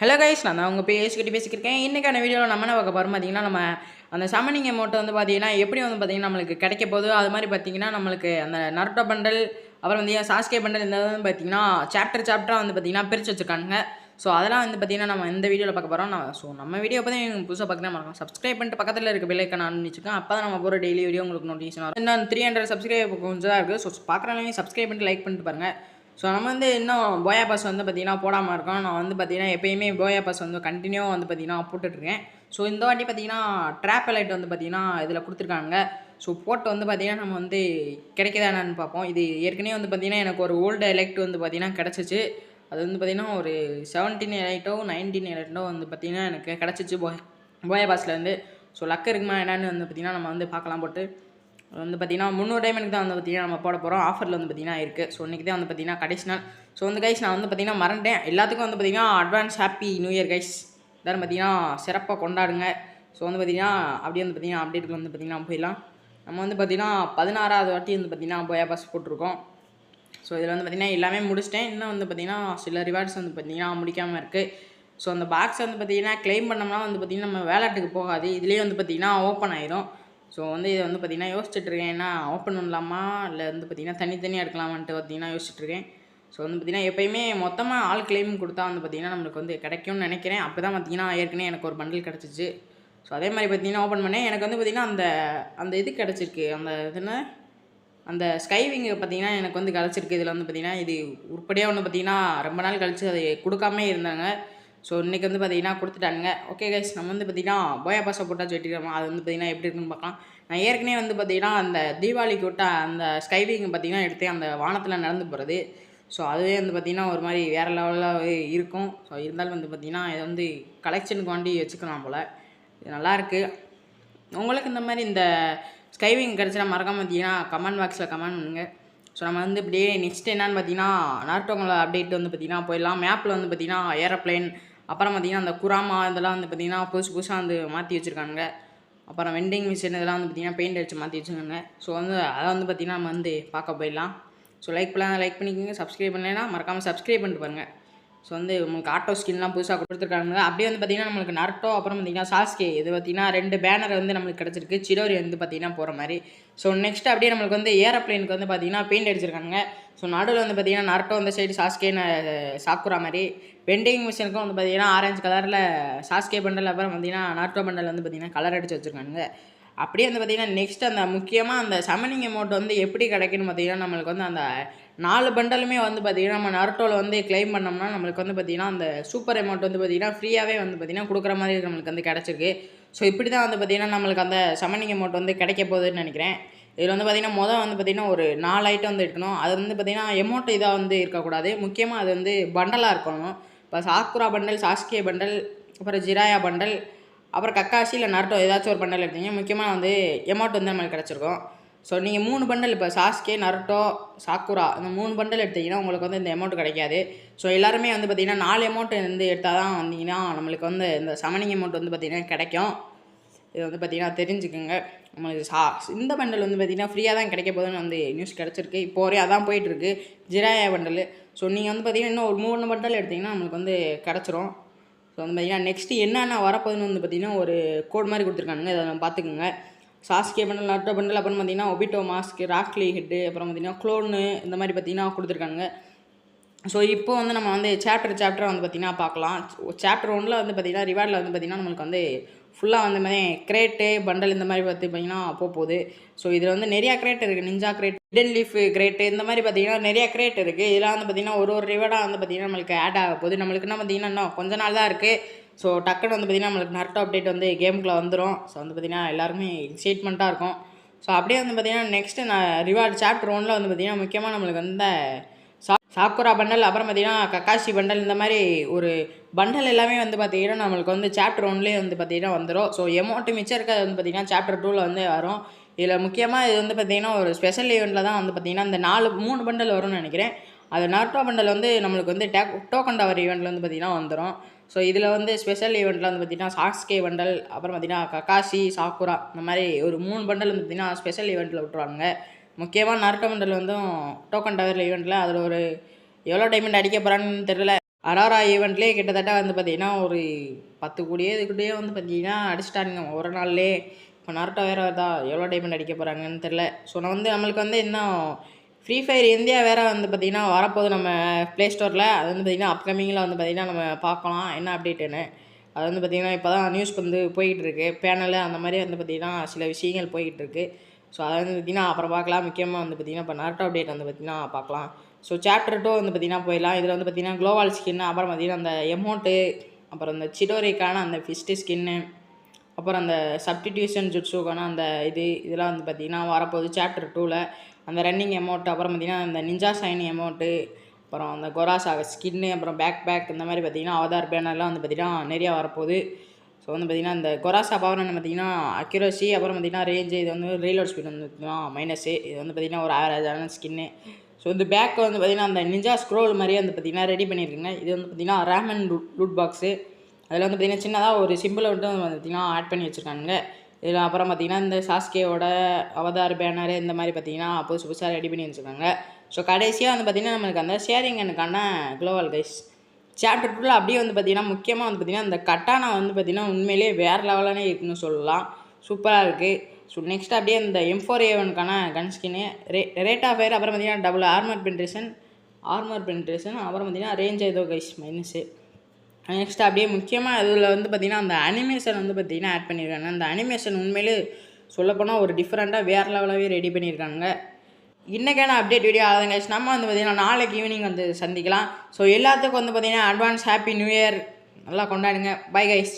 Hello guys, நான் தான் உங்கள் பேசிக்கிட்டு பேசிக்கிருக்கேன். இன்றைக்கான வீடியோவில் நம்ம என்ன பார்க்க போகிறோம் பார்த்தீங்கன்னா, நம்ம அந்த சம்மனிங் அமௌண்ட் வந்து பார்த்தீங்கன்னா எப்படி வந்து பார்த்தீங்கன்னா நம்மளுக்கு கிடைக்க போகுது. அது மாதிரி பார்த்தீங்கன்னா நம்மளுக்கு அந்த நருட்டோ பண்டல், அப்புறம் வந்து சாஸ்கே பண்டல், இந்த வந்து பார்த்தீங்கன்னா சாப்டராக வந்து பார்த்தீங்கன்னா பிரித்து வச்சுருக்காங்க. ஸோ அதெல்லாம் வந்து பார்த்தீங்கன்னா நம்ம இந்த வீடியோவில் பார்க்க போகிறோம். நம்ம வீடியோ பற்றி நீங்கள் புதுசாக பார்க்கணும் மறக்காம சப்ஸ்கிரைப் பண்ணிட்டு பக்கத்தில் இருக்க பெல் ஐக்கான் ஆன் பண்ணி வச்சுக்கோங்க. அப்போ தான் நம்ம போகிற டெய்லி வீடியோ உங்களுக்கு நோட்டிஃபிகேஷன் வரும். இன்னும் 300 சப்ஸ்கிரைப் கொஞ்சம் தான் இருக்குது. ஸோ பார்க்குறவங்க சப்ஸ்கிரைப் பண்ணிட்டு லைக் பண்ணிட்டு பாருங்கள். ஸோ நம்ம வந்து இன்னும் போயா பாஸ் வந்து பார்த்திங்கன்னா போடாமல் இருக்கோம். நான் வந்து பார்த்திங்கன்னா எப்போயுமே போயா பாஸ் வந்து கண்டினியூவாக வந்து பார்த்திங்கன்னா போட்டுட்ருக்கேன். ஸோ இந்த வாட்டி பார்த்திங்கன்னா ட்ராப் எலைட் வந்து பார்த்திங்கன்னா இதில் கொடுத்துருக்காங்க. ஸோ போட்டு வந்து பார்த்திங்கன்னா நம்ம வந்து கிடைக்குதா என்னன்னு பார்ப்போம். இது ஏற்கனவே வந்து பார்த்திங்கன்னா எனக்கு ஒரு ஓல்டு எலைட் வந்து பார்த்திங்கன்னா கிடச்சிச்சு. அது வந்து பார்த்திங்கன்னா ஒரு 17 எலைட்டோ 19 எலைட்டோ வந்து பார்த்திங்கன்னா எனக்கு கிடச்சிச்சு போயா பாஸ்லேருந்து. ஸோ லக் இருக்குமா என்னன்னு வந்து பார்த்திங்கன்னா நம்ம வந்து பார்க்கலாம் போட்டு. வந்து பார்த்திங்கன்னா 300 டைமண்டுக்கு தான் வந்து பார்த்திங்கன்னா நம்ம போட போகிறோம். ஆஃபரில் வந்து பார்த்திங்கன்னா இருக்குது. ஸோ இன்றைக்கி தான் வந்து பார்த்திங்கன்னா கடைசி நாள். ஸோ வந்து கைஸ் நான் வந்து பார்த்திங்கன்னா மறந்துட்டேன். எல்லாத்துக்கும் வந்து பார்த்திங்கன்னா advance happy new year guys. எல்லோரும் பார்த்திங்கன்னா சிறப்பாக கொண்டாடுங்க. ஸோ வந்து பார்த்திங்கன்னா அப்படியே வந்து பார்த்திங்கன்னா அப்டேட்டுக்கு வந்து பார்த்திங்கன்னா போயிடலாம். நம்ம வந்து பார்த்திங்கன்னா 16வது வாட்டி வந்து பார்த்திங்கன்னா போயா பாஸ் போட்டிருக்கோம். ஸோ இதில் வந்து பார்த்திங்கன்னா எல்லாமே முடிச்சிட்டேன். இன்னும் வந்து பார்த்திங்கன்னா சில ரிவார்ட்ஸ் வந்து பார்த்திங்கன்னா முடிக்காமல் இருக்குது. ஸோ அந்த பாக்ஸ் வந்து பார்த்திங்கன்னா கிளைம் பண்ணோம்னா வந்து பார்த்திங்கன்னா நம்ம வேலட்டுக்கு போகாது. இதுலேயே வந்து பார்த்திங்கன்னா ஓப்பன் ஆயிரும். ஸோ வந்து இதை வந்து பார்த்திங்கன்னா யோசிச்சுட்ருக்கேன். ஏன்னா ஓப்பன் பண்ணலாமா இல்லை வந்து பார்த்திங்கன்னா தனித்தனியாக எடுக்கலாமான்ட்டு பார்த்திங்கன்னா யோசிச்சுட்ருக்கேன். ஸோ வந்து பார்த்திங்கன்னா எப்போயுமே மொத்தமாக ஆல் கிளைம் கொடுத்தா வந்து பார்த்திங்கன்னா நம்மளுக்கு வந்து கிடைக்கும்னு நினைக்கிறேன். அப்போ தான் பார்த்திங்கன்னா ஏற்கனவே எனக்கு ஒரு பண்டில் கிடச்சிச்சு. ஸோ அதே மாதிரி பார்த்திங்கன்னா ஓப்பன் பண்ணேன். எனக்கு வந்து பார்த்திங்கன்னா அந்த இது கிடச்சிருக்கு. அந்த இதுன்னு அந்த ஸ்கைவிங்கு பார்த்திங்கன்னா எனக்கு வந்து கிடச்சிருக்கு. இதில் வந்து பார்த்திங்கன்னா இது உருப்படியாக ஒன்று பார்த்திங்கன்னா ரொம்ப நாள் கழித்து அதை கொடுக்காமே இருந்தாங்க. ஸோ இன்றைக்கி வந்து பார்த்திங்கன்னா கொடுத்துட்டாங்க. ஓகே கைஸ், நம்ம வந்து பார்த்திங்கன்னா போயா பாஸை போட்டால் வெட்டிக்கிறோம். அது வந்து பார்த்திங்கன்னா எப்படி இருக்குன்னு பார்க்கலாம். நான் ஏற்கனவே வந்து பார்த்திங்கன்னா அந்த தீபாவளிக்கு விட்ட அந்த ஸ்கைவிங் பார்த்திங்கன்னா எடுத்தேன். அந்த வானத்தில் நடந்து போகிறது. ஸோ அதுவே வந்து பார்த்திங்கன்னா ஒரு மாதிரி வேறு லெவலில் இருக்கும். ஸோ இருந்தாலும் வந்து பார்த்திங்கன்னா இதை வந்து கலெக்ஷனுக்கு வாண்டி வச்சுக்கலாம் போல். இது நல்லாயிருக்கு. உங்களுக்கு இந்த மாதிரி இந்த ஸ்கைவிங் கிடச்சினா மறக்காம பார்த்திங்கன்னா கமெண்ட் பாக்ஸில் கமெண்ட் பண்ணுங்கள். ஸோ நம்ம வந்து இப்படியே நெக்ஸ்ட் என்னென்னு பார்த்திங்கன்னா நார்டோங்கள அப்டேட் வந்து பார்த்திங்கன்னா போயிடலாம். மேப்பில் வந்து பார்த்திங்கன்னா ஏரோப்ளைன், அப்புறம் பார்த்திங்கன்னா அந்த குராமா இதெல்லாம் வந்து பார்த்திங்கன்னா புதுசாக வந்து மாற்றி வச்சுருக்காங்க. அப்புறம் வெண்டிங் மிஷின் இதெல்லாம் வந்து பார்த்திங்கன்னா பெயிண்ட் அடித்து மாற்றி வச்சுருக்காங்க. ஸோ வந்து அதை வந்து பார்த்திங்கன்னா நம்ம வந்து பார்க்க போயிடலாம். ஸோ லைக் பண்ணிக்கோங்க. சப்ஸ்கிரைப் பண்ணலைன்னா மறக்காமல் சப்ஸ்கிரைப் பண்ணிட்டு பாருங்கள். ஸோ வந்து உங்களுக்கு ஆட்டோ ஸ்கின்லாம் புதுசாக கொடுத்துருக்காங்க. அப்படியே வந்து பார்த்திங்கன்னா நம்மளுக்கு நருட்டோ, அப்புறம் பார்த்திங்கன்னா சாஸ்கே, இது பார்த்திங்கன்னா 2 பேனர் வந்து நம்மளுக்கு கிடச்சிருக்கு. சிடோரி வந்து பார்த்திங்கன்னா போகிற மாதிரி. ஸோ நெக்ஸ்ட் அப்படியே நம்மளுக்கு வந்து ஏரோப்ளைனுக்கு வந்து பார்த்திங்கன்னா பெயிண்ட் அடிச்சிருக்காங்க. ஸோ நடுவில் வந்து பார்த்திங்கன்னா நருட்டோ அந்த சைடு சாஸ்கேன்னு சாக்குரா மாதிரி. வெண்டிங் மிஷினுக்கும் வந்து பார்த்திங்கன்னா ஆரஞ்சு கலரில் சாஸ்கே பண்டல், அப்புறம் பார்த்திங்கன்னா நருட்டோ பண்டல் வந்து பார்த்திங்கன்னா கலர் அடித்து வச்சுருக்காங்க. அப்படியே வந்து பார்த்திங்கன்னா நெக்ஸ்ட் அந்த முக்கியமாக அந்த சம்மனிங் அமௌண்ட் வந்து எப்படி கிடைக்குன்னு பார்த்திங்கன்னா நம்மளுக்கு வந்து அந்த 4 பண்டலுமே வந்து பார்த்திங்கன்னா நம்ம நருட்டோவில் வந்து கிளைம் பண்ணோம்னா நம்மளுக்கு வந்து பார்த்திங்கன்னா அந்த சூப்பர் அமௌண்ட் வந்து பார்த்திங்கன்னா ஃப்ரீயாகவே வந்து பார்த்திங்கன்னா கொடுக்குற மாதிரி நம்மளுக்கு வந்து கிடச்சிருக்கு. ஸோ இப்படி தான் வந்து பார்த்திங்கன்னா நம்மளுக்கு அந்த சம்மனிங் அமௌண்ட் வந்து கிடைக்க போகுதுன்னு நினைக்கிறேன். இதில் வந்து பார்த்திங்கன்னா வந்து பார்த்திங்கன்னா ஒரு 4 ஐட்டம் வந்து எடுக்கணும். அது வந்து பார்த்திங்கன்னா அமௌண்ட் இதாக வந்து இருக்கக்கூடாது. முக்கியமாக அது வந்து பண்டலாக இருக்கணும். இப்போ சாக்குரா பண்டல், சாஸ்கே பண்டல், அப்புறம் ஜிராயா பண்டல், அப்புறம் கக்காசி இல்லை நருட்டோ ஏதாச்சும் ஒரு பண்டல் எடுத்தீங்க. முக்கியமாக வந்து அமௌண்ட் வந்து நம்மளுக்கு கிடச்சிருக்கும். ஸோ நீங்கள் 3 பண்டல் இப்போ சாஸ்கே, நருட்டோ, சாக்குரா இந்த 3 பண்டல் எடுத்தீங்கன்னா உங்களுக்கு வந்து இந்த அமௌண்ட் கிடைக்காது. ஸோ எல்லாருமே வந்து பார்த்திங்கன்னா 4 அமௌண்ட் வந்து எடுத்தால் தான் வந்தீங்கன்னா நம்மளுக்கு வந்து இந்த சமனிங் அமௌண்ட் வந்து பார்த்திங்கன்னா கிடைக்கும். இது வந்து பார்த்திங்கன்னா தெரிஞ்சுக்கோங்க. நம்மளுக்கு இந்த பண்டல் வந்து பார்த்திங்கன்னா ஃப்ரீயாக தான் கிடைக்க போகுதுன்னு வந்து நியூஸ் கிடச்சிருக்கு. இப்போ வரையும் அதான் போயிட்டுருக்கு ஜிராயா பண்டல். ஸோ நீங்கள் வந்து பார்த்திங்கன்னா இன்னும் ஒரு 3 பண்டல் எடுத்திங்கன்னா நம்மளுக்கு வந்து கிடச்சிரும். ஸோ வந்து பார்த்திங்கன்னா நெக்ஸ்ட்டு என்னென்ன வரப்போகுதுன்னு வந்து பார்த்திங்கன்னா ஒரு கோட் மாதிரி கொடுத்துருக்காங்க. இதை நம்ம பார்த்துக்குங்க. சாஸ்கே பண்டல், நருட்டோ பண்டல், அப்புறம் பார்த்திங்கன்னா ஒபிட்டோ மாஸ்க், ராக்லி ஹெட்டு, அப்புறம் பார்த்திங்கன்னா க்ளோனு இந்த மாதிரி பார்த்திங்கன்னா கொடுத்துருக்காங்க. ஸோ இப்போ வந்து நம்ம வந்து சாப்டராக வந்து பார்த்திங்கன்னா பார்க்கலாம். சாப்டர் 1ல் வந்து பார்த்திங்கன்னா ரிவார்டில் வந்து பார்த்திங்கன்னா நம்மளுக்கு வந்து ஃபுல்லாக வந்து மாதிரி கிரேட்டு பண்டல் இந்த மாதிரி பார்த்திங்கன்னா போகுது. ஸோ இதில் வந்து நிறையா கிரேட் இருக்குது. Ninja grade, hidden leaf grade இந்த மாதிரி பார்த்திங்கன்னா நிறையா கிரேட் இருக்குது. இதெல்லாம் வந்து பார்த்திங்கன்னா ஒரு ரிவார்டாக வந்து பார்த்திங்கன்னா நம்மளுக்கு ஆட் ஆக போகுது. நம்மளுக்கு என்ன பார்த்திங்கன்னா இன்னும் கொஞ்ச நாள் தான் இருக்குது. ஸோ டக்குன்னு வந்து பார்த்திங்கன்னா நம்மளுக்கு நருட்டோ அப்டேட் வந்து கேமுக்குள்ளே வந்துடும். ஸோ வந்து பார்த்திங்கன்னா எல்லாருமே எக்ஸைட்மெண்ட்டாக இருக்கும். ஸோ அப்படியே வந்து பார்த்திங்கன்னா நெக்ஸ்ட்டு நான் ரிவார்டு சாப்டர் 1ல் வந்து பார்த்திங்கன்னா முக்கியமாக நம்மளுக்கு வந்து சாக்குரா பண்டல், அப்புறம் பார்த்திங்கன்னா கக்காசி பண்டல் இந்த மாதிரி ஒரு பண்டல் எல்லாமே வந்து பார்த்திங்கன்னா நம்மளுக்கு வந்து சாப்டர் 1லேயே வந்து பார்த்திங்கன்னா வந்துடும். ஸோ அமௌண்ட்டு மிச்சம் இருக்கிறது வந்து பார்த்திங்கன்னா சாப்டர் 2ல் வந்து வரும். இதில் முக்கியமாக இது வந்து பார்த்திங்கன்னா ஒரு ஸ்பெஷல் ஈவெண்ட்டில் தான் வந்து பார்த்திங்கன்னா இந்த 3 பண்டல் வரும்னு நினைக்கிறேன். அது நருட்டோ பண்டல் வந்து நம்மளுக்கு வந்து டோக்கன் டவர் ஈவெண்ட்டில் வந்து பார்த்திங்கன்னா வந்துடும். ஸோ இதில் வந்து ஸ்பெஷல் ஈவெண்ட்டில் வந்து பார்த்திங்கன்னா சாஸ்கே பண்டல், அப்புறம் பார்த்திங்கன்னா கக்காசி, சாக்குரா இந்த மாதிரி ஒரு 3 பண்டல் வந்து பார்த்திங்கன்னா ஸ்பெஷல் ஈவெண்ட்டில் விட்டுருவாங்க. முக்கியமாக நருட்டோ பண்டல் வந்து டோக்கன் டவர் ஈவெண்ட்டில் அதில் ஒரு எவ்வளோ டைமண்ட் அடிக்க போகிறான்னு தெரியல. அரோரா ஈவெண்ட்லேயே கிட்டத்தட்ட வந்து பார்த்தீங்கன்னா ஒரு 10 கோடியே இதுக்கிட்டயே வந்து பார்த்தீங்கன்னா அடிச்சிட்டானுங்க ஒரு நாள்லேயே. இப்போ நருட்டோ வேறு வருதா, எவ்வளோ டைமண்ட் அடிக்க போகிறாங்கன்னு தெரில. ஸோ நான் வந்து நம்மளுக்கு வந்து இன்னும் ஃப்ரீ ஃபயர் இந்தியா வேறு வந்து பார்த்திங்கன்னா வரப்போகுது நம்ம ப்ளே ஸ்டோரில். அது வந்து பார்த்திங்கன்னா அப்கமிங்கில் வந்து பார்த்திங்கன்னா நம்ம பார்க்கலாம் என்ன அப்டேட்டுன்னு. அது வந்து பார்த்திங்கன்னா இப்போ தான் நியூஸ்க்கு வந்து போய்கிட்டுருக்கு, பேனலு அந்த மாதிரி வந்து பார்த்திங்கன்னா சில விஷயங்கள் போய்கிட்டுருக்கு. ஸோ அதை வந்து பார்த்திங்கன்னா அப்புறம் பார்க்கலாம். முக்கியமாக வந்து பார்த்திங்கன்னா இப்போ நருட்டோ அப்டேட் வந்து பார்த்திங்கன்னா பார்க்கலாம். ஸோ சாப்டர் 2 வந்து பார்த்திங்கன்னா போயிடலாம். இதில் வந்து பார்த்திங்கன்னா குளோவால் ஸ்கின்னு, அப்புறம் பார்த்திங்கன்னா அந்த எமௌண்ட்டு, அப்புறம் இந்த சிடோரிக்கான அந்த ஃபிஸ்ட்டு ஸ்கின்னு, அப்புறம் அந்த சப்டிடியூஷன் ஜுட்ஸுக்கான அந்த இதெல்லாம் வந்து பார்த்திங்கன்னா வரப்போகுது சாப்டர் 2ல். அந்த ரன்னிங் எமௌண்ட், அப்புறம் பார்த்திங்கன்னா அந்த நிஞ்சா சைன் எமௌண்ட்டு, அப்புறம் அந்த கொராசா ஸ்கின்னு, அப்புறம் பேக் இந்த மாதிரி பார்த்திங்கன்னா அவதார் பேனர்லாம் வந்து பார்த்திங்கன்னா நிறையா வரப்போகுது. ஸோ வந்து பார்த்திங்கன்னா இந்த கொராசா பவர் வந்து பார்த்திங்கன்னா அக்யூரசி, அப்புறம் பார்த்திங்கன்னா ரேஞ்சு, இது வந்து ரீலோட் ஸ்பீட் வந்து மைனஸு. இது வந்து பார்த்திங்கன்னா ஒரு ஆவரேஜான ஸ்கின்னு. ஸோ இந்த பேக் வந்து பார்த்திங்கன்னா அந்த நிஞ்சா ஸ்க்ரோல் மாதிரியே வந்து பார்த்திங்கன்னா ரெடி பண்ணியிருக்குங்க. இது வந்து பார்த்திங்கன்னா ரேமன் லூட் பாக்ஸு. அதில் வந்து பார்த்திங்கன்னா சின்னதாக ஒரு சிம்பிளை வந்து பார்த்திங்கன்னா ஆட் பண்ணி வச்சுருக்காங்க. இதில் அப்புறம் பார்த்திங்கன்னா இந்த சாஸ்கேவோட அவதார் பேனரு இந்த மாதிரி பார்த்திங்கன்னா புதுசாக ரெடி பண்ணி வச்சுருக்காங்க. ஸோ கடைசியாக வந்து பார்த்திங்கன்னா நம்மளுக்கு அந்த ஷேரிங்கனுக்கான குளோவல் கைஸ் சாப்டர் 2ல் அப்படியே வந்து பார்த்திங்கன்னா முக்கியமாக வந்து பார்த்திங்கன்னா இந்த கட்டானா வந்து பார்த்திங்கன்னா உண்மையிலேயே வேறு லெவலானே இருக்குன்னு சொல்லலாம். சூப்பராக இருக்குது. ஸோ நெக்ஸ்ட் அப்படியே இந்த M4A1க்கான கன் ஸ்கின்னு, ரேட் ஆஃப் ஃபயர், அப்புறம் பார்த்திங்கன்னா டபுள் ஆர்மர் பென்ட்ரேஷன், அப்புறம் பார்த்திங்கன்னா ரேஞ்ச் ஏதோ கைஸ் மைனஸு. நெக்ஸ்ட் அப்படியே முக்கியமாக இதில் வந்து பார்த்திங்கன்னா அந்த அனிமேஷன் வந்து பார்த்திங்கன்னா ஆட் பண்ணியிருக்காங்க. அந்த அனிமேஷன் உண்மையிலே சொல்லப்போனால் ஒரு டிஃப்ரெண்ட்டாக வேறு லெவலாகவே ரெடி பண்ணியிருக்காங்க. இன்றைக்கான அப்டேட் வீடியோ ஆகுதுங்க. நம்ம வந்து பார்த்திங்கன்னா நாளைக்கு ஈவினிங் வந்து சந்திக்கலாம். ஸோ எல்லாத்துக்கும் வந்து பார்த்திங்கன்னா அட்வான்ஸ் ஹாப்பி நியூ இயர், நல்லா கொண்டாடுங்க. Bye guys.